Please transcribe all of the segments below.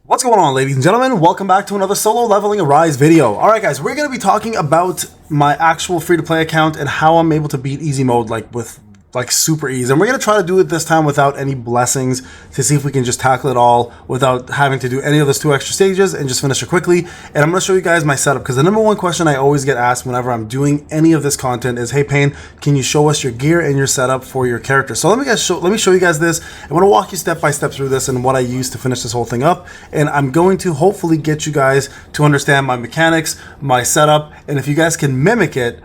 What's going on, ladies and gentlemen? Welcome back to another solo leveling Arise video. Alright guys, we're going to be talking about my actual free-to-play account and how I'm able to beat easy mode with super easy. And we're going to try to do it this time without any blessings to see if we can just tackle it all without having to do any of those 2 extra stages and just finish it quickly. And I'm going to show you guys my setup because the number one question I always get asked whenever I'm doing any of this content is, hey Payne, can you show us your gear and your setup for your character? So let me show you guys this. I want to walk you step by step through this and what I use to finish this whole thing up. And I'm going to hopefully get you guys to understand my mechanics, my setup, and if you guys can mimic it,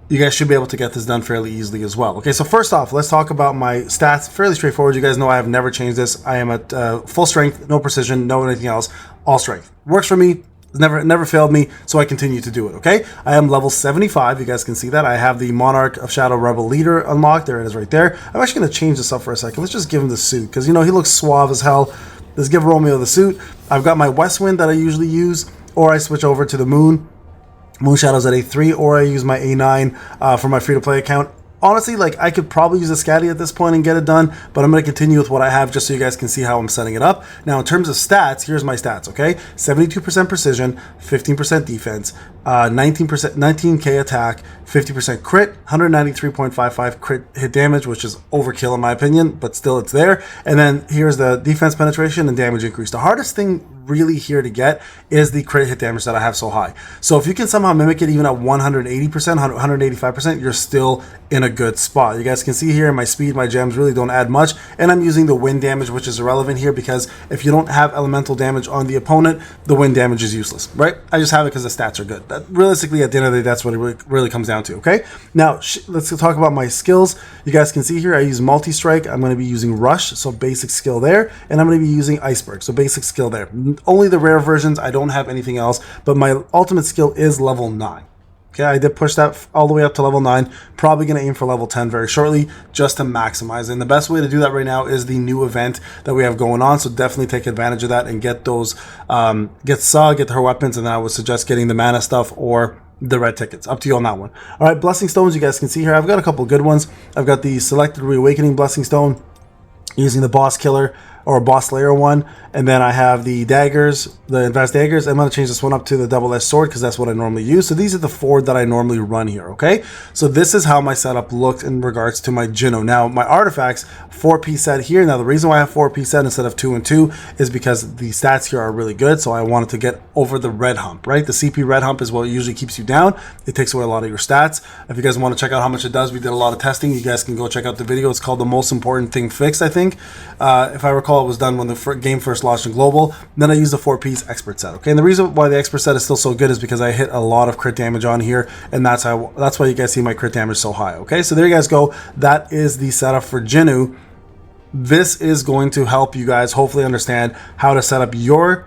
you guys should be able to get this done fairly easily as well. Okay, so first off, let's talk about my stats. Fairly straightforward. You guys know I have never changed this. I am at full strength, no precision, no anything else, all strength. Works for me. Never failed me, so I continue to do it, okay? I am level 75. You guys can see that. I have the Monarch of Shadow Rebel Leader unlocked. There it is right there. I'm actually going to change this up for a second. Let's just give him the suit because, you know, he looks suave as hell. Let's give Romeo the suit. I've got my West Wind that I usually use, or I switch over to the Moon Shadows at A3, or I use my A9 for my free-to-play account. Honestly, like, I could probably use a Scatty at this point and get it done, but I'm going to continue with what I have just so you guys can see how I'm setting it up. Now, in terms of stats, here's my stats, okay? 72% precision, 15% defense, 19k attack, 50% crit, 193.55 crit hit damage, which is overkill in my opinion, but still it's there. And then here's the defense penetration and damage increase. The hardest thing really here to get is the crit hit damage that I have so high. So if you can somehow mimic it even at 180%, 185%, you're still in a good spot. You guys can see here my speed, my gems really don't add much, and I'm using the wind damage, which is irrelevant here because if you don't have elemental damage on the opponent, the wind damage is useless, right? I just have it because the stats are good. Realistically, at the end of the day, that's what it really comes down to, okay? Now, let's talk about my skills. You guys can see here, I use multi-strike. I'm going to be using rush, so basic skill there, and I'm going to be using iceberg, so basic skill there. Only the rare versions, I don't have anything else, but my ultimate skill is level 9. Okay, I did push that all the way up to level 9. Probably going to aim for level 10 very shortly just to maximize. And the best way to do that right now is the new event that we have going on. So definitely take advantage of that and get those, get her weapons. And then I would suggest getting the mana stuff or the red tickets. Up to you on that one. All right, blessing stones, you guys can see here. I've got a couple good ones. I've got the selected reawakening blessing stone using the boss killer or boss slayer one, and then I have the daggers, the advanced daggers. I'm going to change this one up to the double-edged sword because that's what I normally use. So these are the 4 that I normally run here, okay? So this is how my setup looked in regards to my Jinwoo. Now, my artifacts, 4P set here. Now, the reason why I have 4P set instead of 2 and 2 is because the stats here are really good, so I wanted to get over the red hump, right? The CP red hump is what usually keeps you down. It takes away a lot of your stats. If you guys want to check out how much it does, we did a lot of testing. You guys can go check out the video. It's called The Most Important Thing Fixed, I think. If I recall, it was done when the game first launched in global. Then I used the 4P's expert set, okay? And the reason why the expert set is still so good is because I hit a lot of crit damage on here, and that's why you guys see my crit damage so high, okay? So there you guys go. That is the setup for Jinwoo. This is going to help you guys hopefully understand how to set up your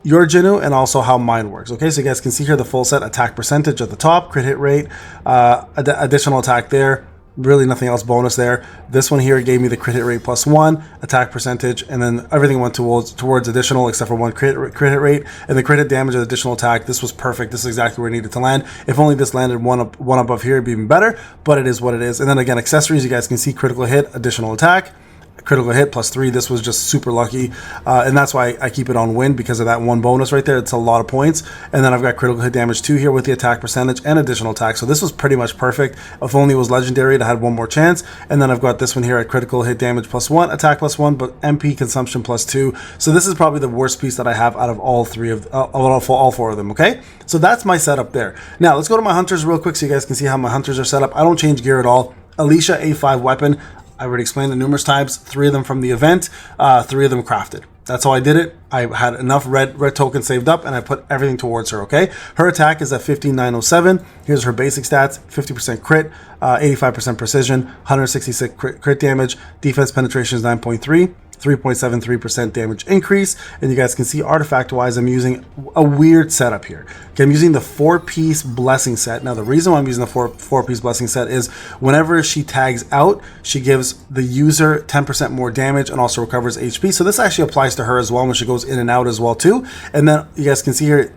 Jinwoo and also how mine works, okay? So you guys can see here the full set attack percentage at the top, crit hit rate, additional attack there. Really nothing else bonus there. This one here gave me the crit hit rate +1, attack percentage, and then everything went towards additional except for 1 crit hit rate, and the crit hit damage and additional attack. This was perfect. This is exactly where it needed to land. If only this landed one above here, it'd be even better, but it is what it is. And then again, accessories, you guys can see critical hit, additional attack, critical hit +3. This was just super lucky, and that's why I keep it on win because of that 1 bonus right there. It's a lot of points. And then I've got critical hit damage 2 here with the attack percentage and additional attack, so this was pretty much perfect. If only it was legendary, it had 1 more chance. And then I've got this one here at critical hit damage +1, attack +1, but MP consumption +2. So this is probably the worst piece that I have out of all 4 of them, okay? So that's my setup there. Now let's go to my hunters real quick so you guys can see how my hunters are set up. I don't change gear at all. Alicia A5 weapon. I already explained it numerous times. 3 of them from the event, 3 of them crafted. That's how I did it. I had enough red tokens saved up and I put everything towards her, okay? Her attack is at 15907. Here's her basic stats: 50% crit, 85% precision, 166 crit damage, defense penetration is 9.3. 3.73% damage increase, and you guys can see artifact wise I'm using a weird setup here. Okay, I'm using the 4-piece blessing set. Now the reason why I'm using the four-piece blessing set is whenever she tags out, she gives the user 10% more damage and also recovers HP. So this actually applies to her as well when she goes in and out as well too. And then you guys can see here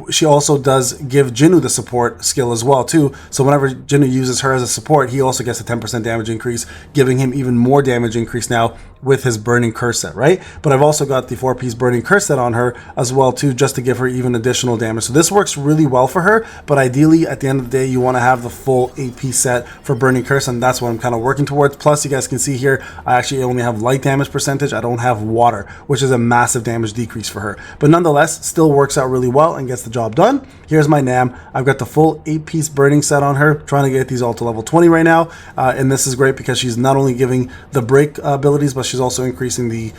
she also does give Jinwoo the support skill as well too. So whenever Jinwoo uses her as a support, he also gets a 10% damage increase, giving him even more damage increase now with his Burning Curse set, right? But I've also got the 4-piece Burning Curse set on her as well too, just to give her even additional damage. So this works really well for her, but ideally at the end of the day, you want to have the full 8-piece set for Burning Curse, and that's what I'm kind of working towards. Plus, you guys can see here, I actually only have light damage percentage. I don't have water, which is a massive damage decrease for her. But nonetheless, still works out really well and gets the job done. Here's my Nam. I've got the full 8-piece Burning set on her, trying to get these all to level 20 right now. And this is great because she's not only giving the break abilities, but she's also increasing the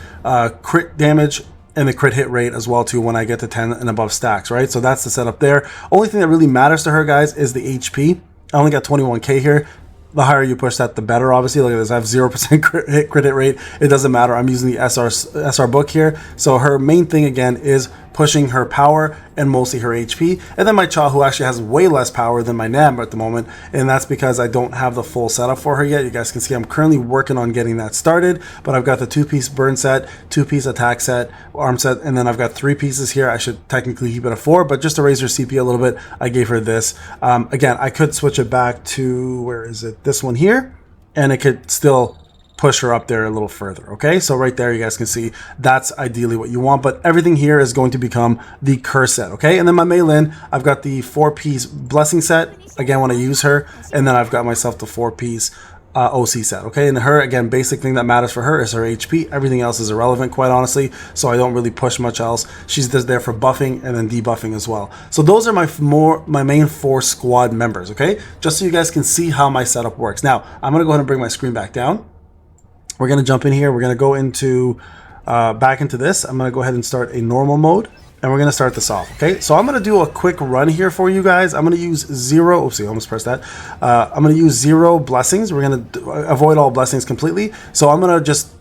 crit damage and the crit hit rate as well too when I get to 10 and above stacks, right? So that's the setup there. Only thing that really matters to her, guys, is the HP. I only got 21k here. The higher you push that, the better, obviously. Look at this, I have 0% crit hit rate. It doesn't matter. I'm using the SR book here. So her main thing, again, is pushing her power and mostly her HP. And then my Cha, who actually has way less power than my Nam at the moment, and that's because I don't have the full setup for her yet. You guys can see I'm currently working on getting that started, but I've got the 2-piece burn set, 2-piece attack set, arm set, and then I've got 3 pieces here. I should technically keep it at 4, but just to raise her CP a little bit, I gave her this. Again, I could switch it back to, where is it? This one here, and it could still push her up there a little further. Okay, so right there you guys can see that's ideally what you want, but everything here is going to become the curse set. Okay, and then my Meilin, I've got the 4-piece blessing set again when I use her, and then I've got myself the 4-piece OC set. Okay, and her, again, basic thing that matters for her is her HP. Everything else is irrelevant, quite honestly, so I don't really push much else. She's just there for buffing and then debuffing as well. So those are my main 4 squad members. Okay, just so you guys can see how my setup works. Now I'm gonna go ahead and bring my screen back down. We're going to jump in here. We're going to go into back into this. I'm going to go ahead and start a normal mode, and we're going to start this off. Okay, so I'm going to do a quick run here for you guys. I'm going to use 0. Oopsie, I almost pressed that. I'm going to use 0 blessings. We're going to avoid all blessings completely. So I'm going to just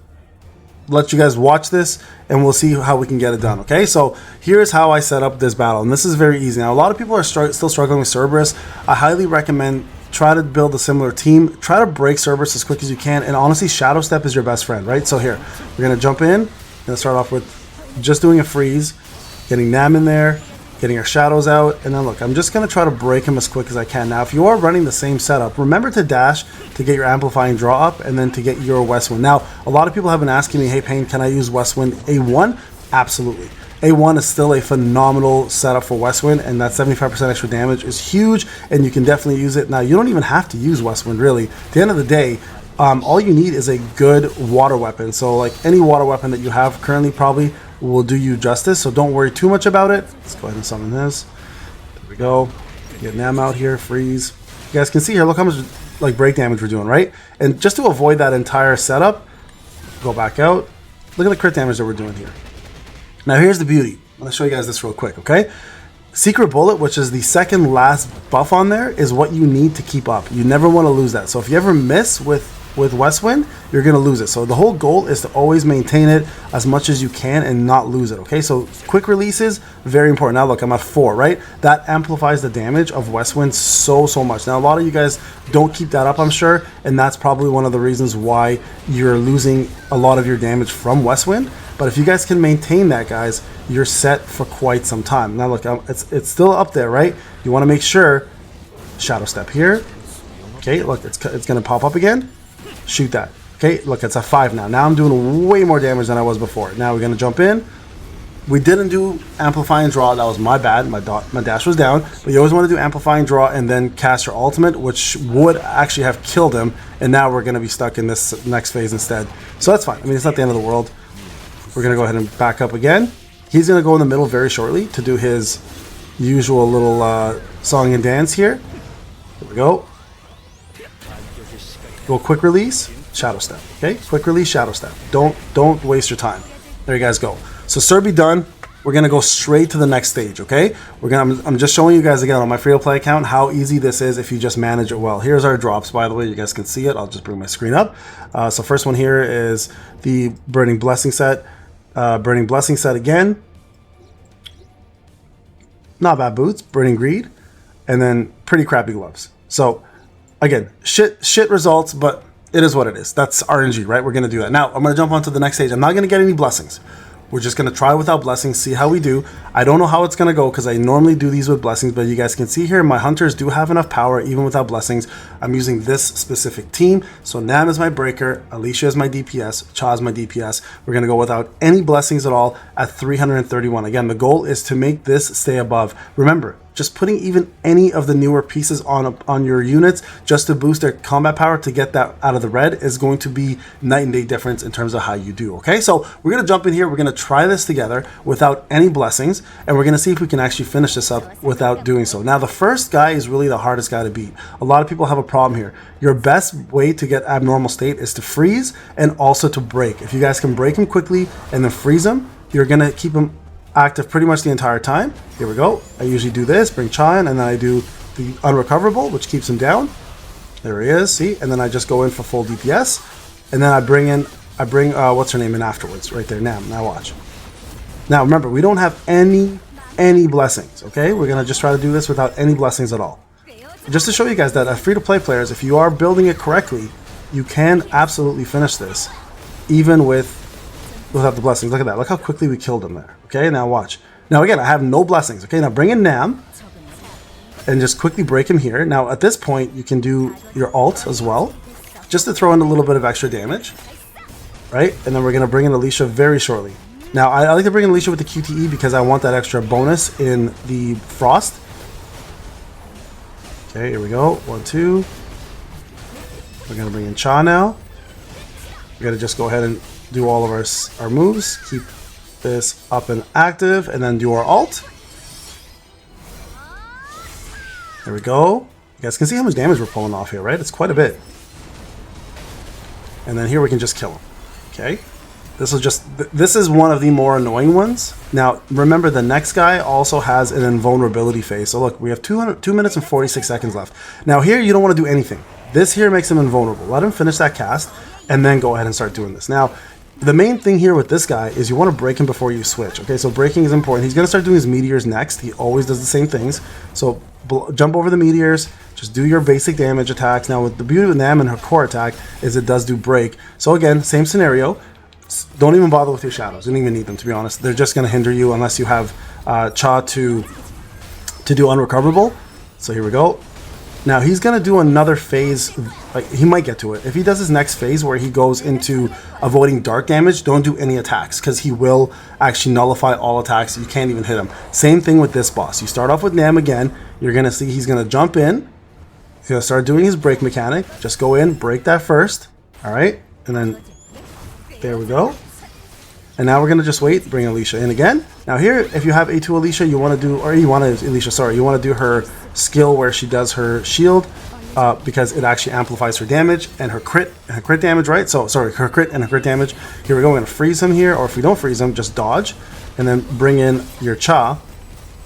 let you guys watch this, and we'll see how we can get it done. Okay, so here's how I set up this battle, and this is very easy. Now, a lot of people are still struggling with Cerberus. I highly recommend try to build a similar team. Try to break Cerberus as quick as you can, and honestly, Shadow Step is your best friend, right? So here, we're gonna jump in. We're gonna start off with just doing a freeze, getting Nam in there, getting our shadows out, and then look, I'm just gonna try to break him as quick as I can. Now, if you are running the same setup, remember to dash to get your amplifying draw up, and then to get your Westwind. Now, a lot of people have been asking me, hey Payne, can I use Westwind A1? Absolutely. A1 is still a phenomenal setup for Westwind, and that 75% extra damage is huge, and you can definitely use it. Now, you don't even have to use Westwind, really. At the end of the day, all you need is a good water weapon. So, like, any water weapon that you have currently probably will do you justice, so don't worry too much about it. Let's go ahead and summon this. There we go. Get Nam out here, freeze. You guys can see here, look how much, like, break damage we're doing, right? And just to avoid that entire setup, go back out. Look at the crit damage that we're doing here. Now here's the beauty. I'm going to show you guys this real quick, okay? Secret Bullet, which is the second last buff on there, is what you need to keep up. You never want to lose that. So if you ever miss with Westwind, you're going to lose it. So the whole goal is to always maintain it as much as you can and not lose it, okay? So quick releases, very important. Now look, I'm at 4, right? That amplifies the damage of Westwind so much. Now a lot of you guys don't keep that up, I'm sure, and that's probably one of the reasons why you're losing a lot of your damage from Westwind. But if you guys can maintain that, guys, you're set for quite some time. Now look, it's still up there, right? You want to make sure, Shadow Step here. Okay, look, it's going to pop up again. Shoot that. Okay, look, it's a 5 now. Now I'm doing way more damage than I was before. Now we're going to jump in. We didn't do Amplify and Draw. That was my bad. My dash was down. But you always want to do Amplify and Draw and then cast your ultimate, which would actually have killed him. And now we're going to be stuck in this next phase instead. So that's fine. I mean, it's not the end of the world. We're going to go ahead and back up again. He's going to go in the middle very shortly to do his usual little song and dance here. Here we go. Go quick release, Shadow Step. Okay, quick release, Shadow Step. Don't waste your time. There you guys go. So Cerby done. We're going to go straight to the next stage, okay? I'm just showing you guys again on my free-to-play account how easy this is if you just manage it well. Here's our drops, by the way. You guys can see it. I'll just bring my screen up. So first one here is the Burning Blessing set. Burning Blessing set again. Not bad boots. Burning Greed. And then pretty crappy gloves. So, again, shit results, but it is what it is. That's RNG, right? We're going to do that. Now, I'm going to jump on to the next stage. I'm not going to get any blessings. We're just going to try without blessings, see how we do. I don't know how it's going to go because I normally do these with blessings, but you guys can see here my hunters do have enough power even without blessings. I'm using this specific team. So Nam is my breaker, Alicia is my DPS, Cha is my DPS. We're going to go without any blessings at all at 331. Again, the goal is to make this stay above. Remember, just putting even any of the newer pieces on your units just to boost their combat power to get that out of the red is going to be night and day difference in terms of how you do. Okay, so we're going to jump in here. We're going to try this together without any blessings, and we're going to see if we can actually finish this up without doing so. Now, the first guy is really the hardest guy to beat. A lot of people have a problem here. Your best way to get abnormal state is to freeze and also to break. If you guys can break him quickly and then freeze him, you're going to keep him active pretty much the entire time. Here we go. I usually do this, bring Cha in, and then I do the unrecoverable, which keeps him down. There he is, see? And then I just go in for full DPS, and then I bring what's her name in afterwards, right there, Nam. Now watch. Now remember, we don't have any blessings, okay? We're gonna just try to do this without any blessings at all. Just to show you guys that as free-to-play players, if you are building it correctly, you can absolutely finish this, even without the blessings. Look at that. Look how quickly we killed him there. Okay, now watch. Now again, I have no blessings. Okay, now bring in Nam and just quickly break him here. Now at this point, you can do your ult as well, just to throw in a little bit of extra damage, right? And then we're going to bring in Alicia very shortly. Now I like to bring in Alicia with the QTE because I want that extra bonus in the frost. Okay, here we go. 1, 2. We're going to bring in Cha now. We're going to just go ahead and do all of our moves, keep this up and active, and then do our ult. There we go. You guys can see how much damage we're pulling off here, right? It's quite a bit. And then here we can just kill him. Okay. This is one of the more annoying ones. Now, remember the next guy also has an invulnerability phase. So look, we have 2 minutes and 46 seconds left. Now here, you don't want to do anything. This here makes him invulnerable. Let him finish that cast, and then go ahead and start doing this. Now, the main thing here with this guy is you want to break him before you switch. Okay, so breaking is important. He's going to start doing his meteors next. He always does the same things. So jump over the meteors, just do your basic damage attacks. Now, with the beauty with Nam and her core attack is it does do break. So again, same scenario. Don't even bother with your shadows. You don't even need them, to be honest. They're just going to hinder you unless you have Cha to do unrecoverable. So here we go. Now he's going to do another phase, like he might get to it. If he does his next phase where he goes into avoiding dark damage, don't do any attacks because he will actually nullify all attacks. You can't even hit him. Same thing with this boss. You start off with Nam again. You're going to see he's going to jump in. He's going to start doing his break mechanic. Just go in, break that first. All right. And then there we go. And now we're going to just wait, bring Alicia in again. Now here, if you have A2 Alicia, you want to do, or you want to, Alicia, sorry, you want to do her skill where she does her shield because it actually amplifies her damage and her crit damage, right? So, sorry, her crit and her crit damage. Here we go, we're going to freeze him here, or if we don't freeze him, just dodge. And then bring in your Cha.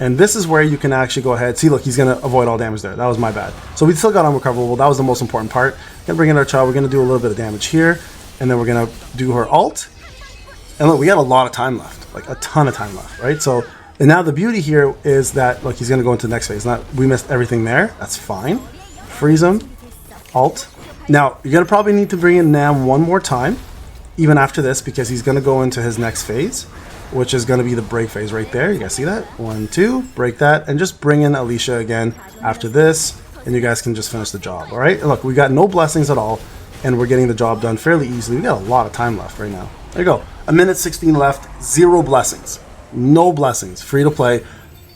And this is where you can actually go ahead. See, look, he's going to avoid all damage there. That was my bad. So we still got unrecoverable. That was the most important part. Going to bring in our Cha. We're going to do a little bit of damage here. And then we're going to do her ult. And look, we got a lot of time left, like a ton of time left, right? So, and now the beauty here is that, look, he's going to go into the next phase. We missed everything there. That's fine. Freeze him. Ult. Now, you're going to probably need to bring in Nam one more time, even after this, because he's going to go into his next phase, which is going to be the break phase right there. You guys see that? 1, 2, break that, and just bring in Alicia again after this, and you guys can just finish the job, all right? And look, we got no blessings at all, and we're getting the job done fairly easily. We got a lot of time left right now. There you go. 1:16 left, 0 blessings. No blessings. Free to play,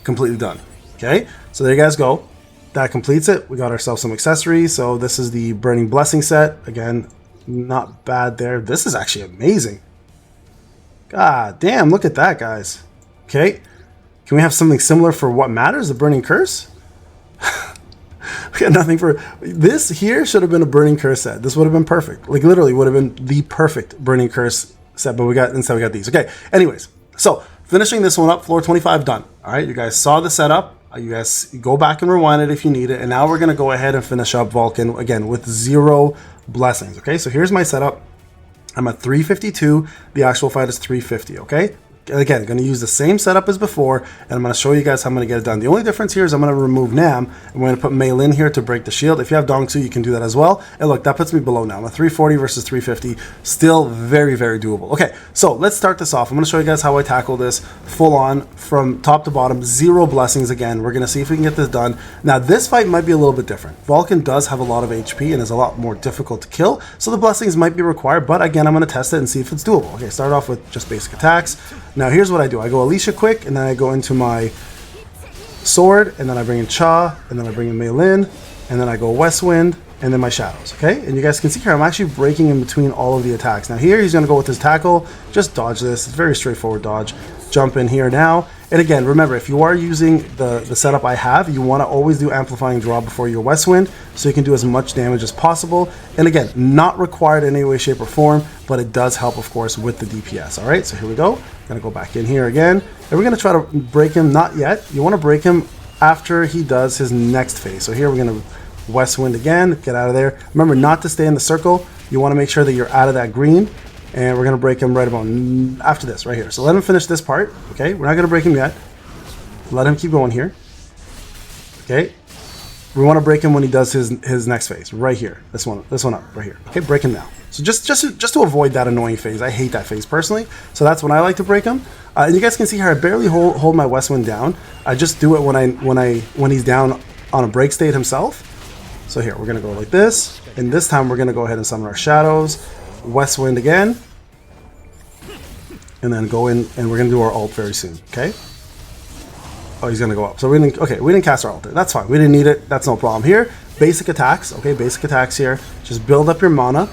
completely done. Okay, so there you guys go. That completes it. We got ourselves some accessories. So this is the Burning Blessing set. Again, not bad there. This is actually amazing. God damn, look at that, guys. Okay, can we have something similar for what matters? The Burning Curse? We got nothing for this. Here should have been a Burning Curse set. This would have been perfect. Like literally would have been the perfect Burning Curse set, but instead we got these. Okay, anyways, so finishing this one up, floor 25 done. All right, you guys saw the setup. You guys go back and rewind it if you need it. And now we're gonna go ahead and finish up Vulcan again with 0 blessings. Okay, so here's my setup. I'm at 352. The actual fight is 350. Okay, Again, going to use the same setup as before, and I'm going to show you guys how I'm going to get it done. The only difference here is I'm going to remove Nam, and we're going to put Meilin here to break the shield. If you have Dongsu, you can do that as well. And look, that puts me below now. I'm a 340 versus 350. Still very, very doable. Okay, so let's start this off. I'm going to show you guys how I tackle this full on from top to bottom. 0 blessings again. We're going to see if we can get this done. Now, this fight might be a little bit different. Vulcan does have a lot of HP and is a lot more difficult to kill, so the blessings might be required, but again, I'm going to test it and see if it's doable. Okay, start off with just basic attacks. Now, here's what I do. I go Alicia quick, and then I go into my sword, and then I bring in Cha, and then I bring in Meilin, and then I go West Wind, and then my shadows, okay? And you guys can see here, I'm actually breaking in between all of the attacks. Now here, he's gonna go with his tackle, just dodge this. It's very straightforward dodge. Jump in here now. And again, remember, if you are using the setup I have, you wanna always do amplifying draw before your West Wind, so you can do as much damage as possible. And again, not required in any way, shape, or form, but it does help, of course, with the DPS, all right? So here we go. Gonna go back in here again, and we're gonna try to break him, not yet. You wanna break him after he does his next phase. So here we're gonna West Wind again, get out of there. Remember not to stay in the circle. You wanna make sure that you're out of that green, and we're gonna break him right about after this, right here. So let him finish this part, okay? We're not gonna break him yet. Let him keep going here, okay? We wanna break him when he does his next phase, right here. This one up, right here. Okay, break him now. So just to avoid that annoying phase. I hate that phase personally. So that's when I like to break him. And you guys can see here, I barely hold my West Wind down. I just do it when he's down on a break state himself. So here, we're gonna go like this. And this time we're gonna go ahead and summon our shadows. West Wind again. And then go in, and we're gonna do our ult very soon, okay? Oh, he's gonna go up. So we didn't cast our ult there. That's fine, we didn't need it, that's no problem. Here, basic attacks, okay, basic attacks here. Just build up your mana,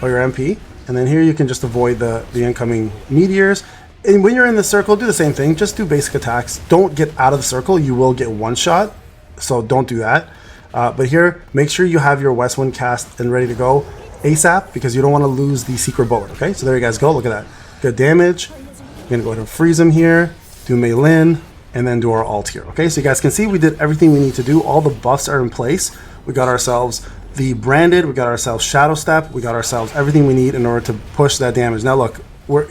or your MP, and then here you can just avoid the incoming meteors. And when you're in the circle, do the same thing, just do basic attacks. Don't get out of the circle, you will get one shot, so don't do that. But here, make sure you have your West Wind cast and ready to go ASAP, because you don't want to lose the secret bullet, okay? So there you guys go, look at that. Good damage. We're gonna go ahead and freeze him here, do Meilin, and then do our ult here, okay? So you guys can see we did everything we need to do. All the buffs are in place. We got ourselves the branded, we got ourselves shadow step, we got ourselves everything we need in order to push that damage. Now look,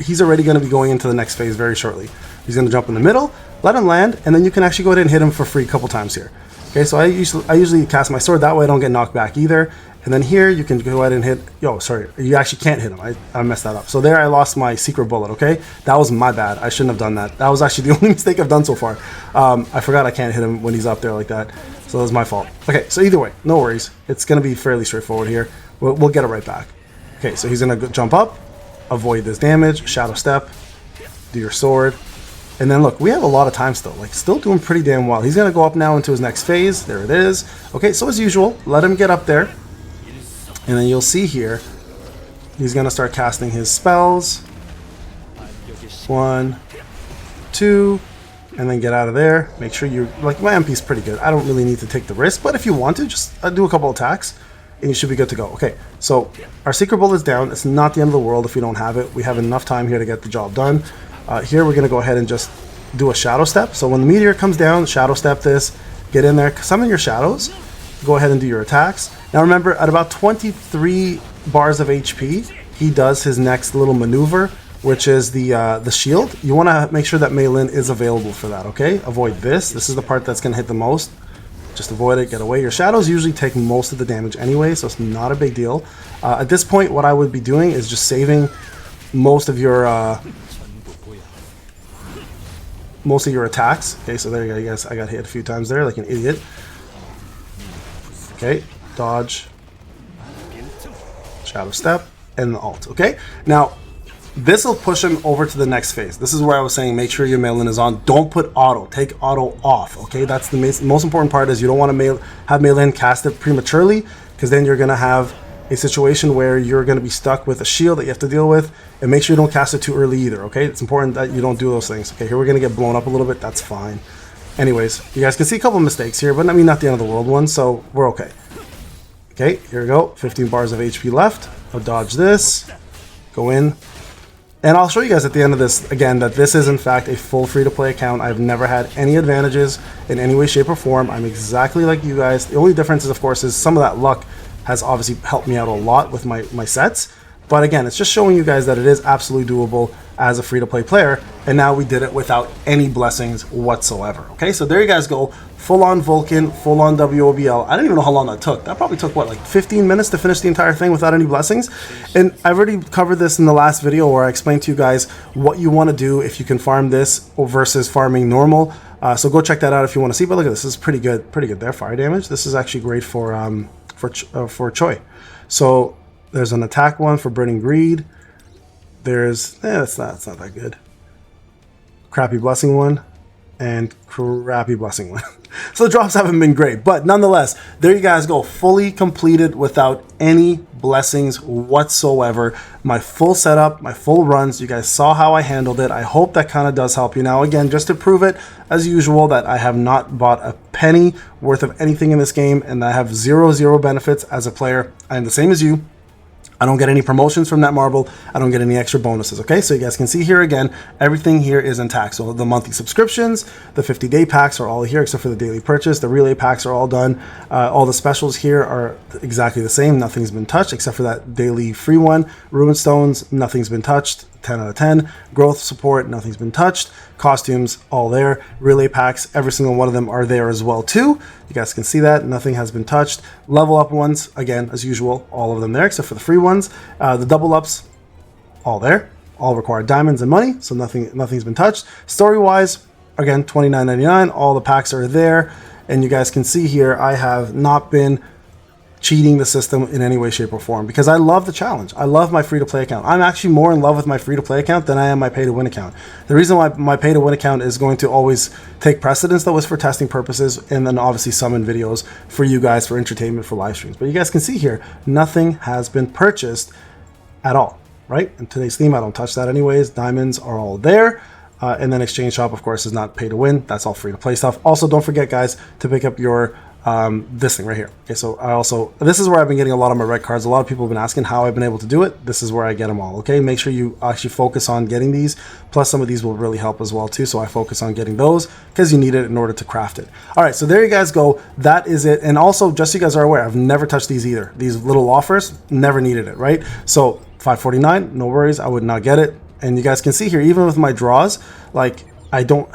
he's already going to be going into the next phase very shortly. He's going to jump in the middle, let him land, and then you can actually go ahead and hit him for free a couple times here. Okay, so I usually cast my sword, that way I don't get knocked back either. And then here you can go ahead and hit, sorry, you actually can't hit him. I messed that up. So there I lost my secret bullet, okay? That was my bad. I shouldn't have done that. That was actually the only mistake I've done so far. I forgot I can't hit him when he's up there like that. So that was my fault. Okay, so either way, no worries. It's going to be fairly straightforward here. We'll get it right back. Okay, so he's going to jump up, avoid this damage, shadow step, do your sword. And then look, we have a lot of time still, like still doing pretty damn well. He's going to go up now into his next phase. There it is. Okay, so as usual, let him get up there. And then you'll see here, he's going to start casting his spells. 1, 2, and then get out of there. Make sure you, like, my MP is pretty good. I don't really need to take the risk, but if you want to, just do a couple attacks and you should be good to go. Okay, so our secret bullet is down. It's not the end of the world if we don't have it. We have enough time here to get the job done. Here we're going to go ahead and just do a shadow step. So when the meteor comes down, shadow step this, get in there, summon your shadows, go ahead and do your attacks. Now remember, at about 23 bars of HP, he does his next little maneuver, which is the shield. You want to make sure that Meilin is available for that, okay? Avoid this. This is the part that's going to hit the most. Just avoid it, get away. Your shadows usually take most of the damage anyway, so it's not a big deal. At this point, what I would be doing is just saving most of your attacks. Okay, so there you go. You guys, I got hit a few times there like an idiot. Okay, dodge, shadow step, and the ult. Okay, now this will push him over to the next phase. This is where I was saying make sure your Meilin is on. Don't put auto. Take auto off. Okay, that's the most important part. Is you don't want to have Meilin cast it prematurely, because then you're gonna have a situation where you're gonna be stuck with a shield that you have to deal with. And make sure you don't cast it too early either. Okay, it's important that you don't do those things. Okay, here we're gonna get blown up a little bit. That's fine. Anyways, you guys can see a couple of mistakes here, but I mean not the end of the world one, so we're okay. Okay, here we go. 15 bars of HP left. I'll dodge this. Go in. And I'll show you guys at the end of this, again, that this is in fact a full free-to-play account. I've never had any advantages in any way, shape, or form. I'm exactly like you guys. The only difference is, of course, is some of that luck has obviously helped me out a lot with my sets. But again, it's just showing you guys that it is absolutely doable as a free-to-play player, and now we did it without any blessings whatsoever. Okay, so there you guys go. Full-on Vulcan, full-on WOBL. I don't even know how long that took. That probably took, what, like 15 minutes to finish the entire thing without any blessings? And I've already covered this in the last video where I explained to you guys what you want to do if you can farm this versus farming normal. So go check that out if you want to see. But look at this. This is pretty good there. Fire damage. This is actually great for Choi. So there's an attack one for Burning Greed. There's, it's not that good. Crappy Blessing one and crappy Blessing one. So the drops haven't been great, but nonetheless, there you guys go. Fully completed without any blessings whatsoever. My full setup, my full runs. You guys saw how I handled it. I hope that kind of does help you. Now, again, just to prove it, as usual, that I have not bought a penny worth of anything in this game, and I have zero benefits as a player. I am the same as you. I don't get any promotions from that marble. I don't get any extra bonuses, okay? So you guys can see here again, everything here is intact. So the monthly subscriptions, the 50-day packs are all here except for the daily purchase. The relay packs are all done. All the specials here are exactly the same. Nothing's been touched except for that daily free one. Ruin Stones, nothing's been touched. 10 out of 10. Growth support, nothing's been touched. Costumes, all there. Relay packs, every single one of them are there as well too. You guys can see that nothing has been touched. Level up ones, again, as usual, all of them there except for the free ones. The double ups, all there. All require diamonds and money, so nothing's been touched. Story wise, again, $29.99. All the packs are there, and you guys can see here I have not been cheating the system in any way, shape, or form because I love the challenge. I love my free-to-play account. I'm actually more in love with my free-to-play account than I am my pay-to-win account. The reason why my pay-to-win account is going to always take precedence, though, is for testing purposes and then obviously summon videos for you guys for entertainment, for live streams. But you guys can see here, nothing has been purchased at all, right? In today's theme, I don't touch that anyways. Diamonds are all there. And then Exchange Shop, of course, is not pay-to-win. That's all free-to-play stuff. Also, don't forget, guys, to pick up your this thing right here. Okay, so this is where I've been getting a lot of my red cards. A lot of people have been asking how I've been able to do it. This is where I get them all. Okay, make sure you actually focus on getting these. Plus, some of these will really help as well too. So I focus on getting those because you need it in order to craft it. All right, so there you guys go. That is it. And also, just so you guys are aware, I've never touched these either. These little offers, never needed it. Right? So $5.49, no worries. I would not get it. And you guys can see here, even with my draws, like I only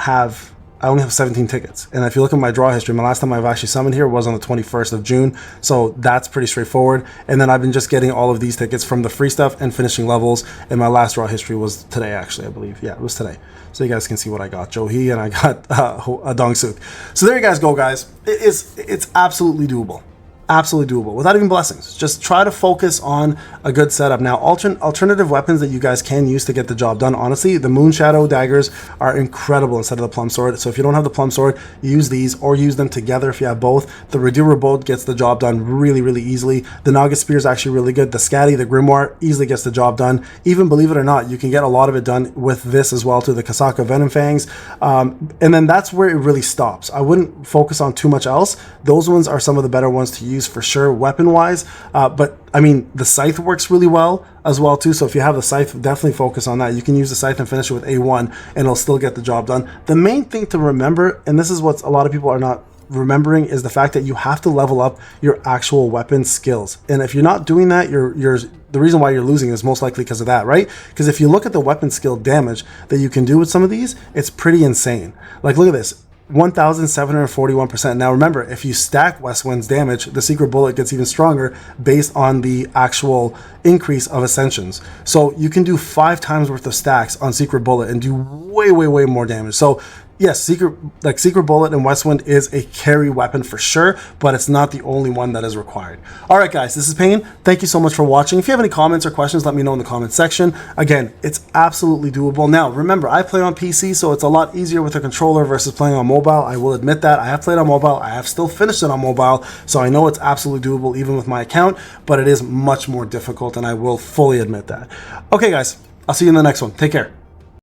have 17 tickets. And if you look at my draw history, my last time I've actually summoned here was on the 21st of June. So that's pretty straightforward. And then I've been just getting all of these tickets from the free stuff and finishing levels. And my last draw history was today, actually, I believe. Yeah, it was today. So you guys can see what I got. Johi and I got a Dongsuk. So there you guys go, guys. It's absolutely doable. Absolutely doable without even blessings. Just try to focus on a good setup. Now, alternative weapons that you guys can use to get the job done, honestly, the Moon Shadow daggers are incredible instead of the Plum Sword. So if you don't have the Plum Sword, use these or use them together if you have both. The Redeemer Bolt gets the job done really easily. The Naga Spear is actually really good. The Scatty, the Grimoire, easily gets the job done. Even, believe it or not, you can get a lot of it done with this as well too, the Kasaka Venom Fangs. And then that's where it really stops. I wouldn't focus on too much else. Those ones are some of the better ones to use for sure, weapon-wise. But I mean, the Scythe works really well as well too. So if you have the Scythe, definitely focus on that. You can use the Scythe and finish it with A1 and it'll still get the job done. The main thing to remember, and this is what a lot of people are not remembering, is the fact that you have to level up your actual weapon skills. And if you're not doing that, the reason why you're losing is most likely because of that, right? Because if you look at the weapon skill damage that you can do with some of these, it's pretty insane. Like, look at this. 1,741%. Now remember, if you stack Westwind's damage, the Secret Bullet gets even stronger based on the actual increase of Ascensions. So you can do 5 times worth of stacks on Secret Bullet and do way more damage. So yes, Secret Bullet and Westwind is a carry weapon for sure, but it's not the only one that is required. All right, guys, this is Payne. Thank you so much for watching. If you have any comments or questions, let me know in the comment section. Again, it's absolutely doable. Now, remember, I play on PC, so it's a lot easier with a controller versus playing on mobile. I will admit that. I have played on mobile. I have still finished it on mobile, so I know it's absolutely doable even with my account, but it is much more difficult, and I will fully admit that. Okay, guys, I'll see you in the next one. Take care.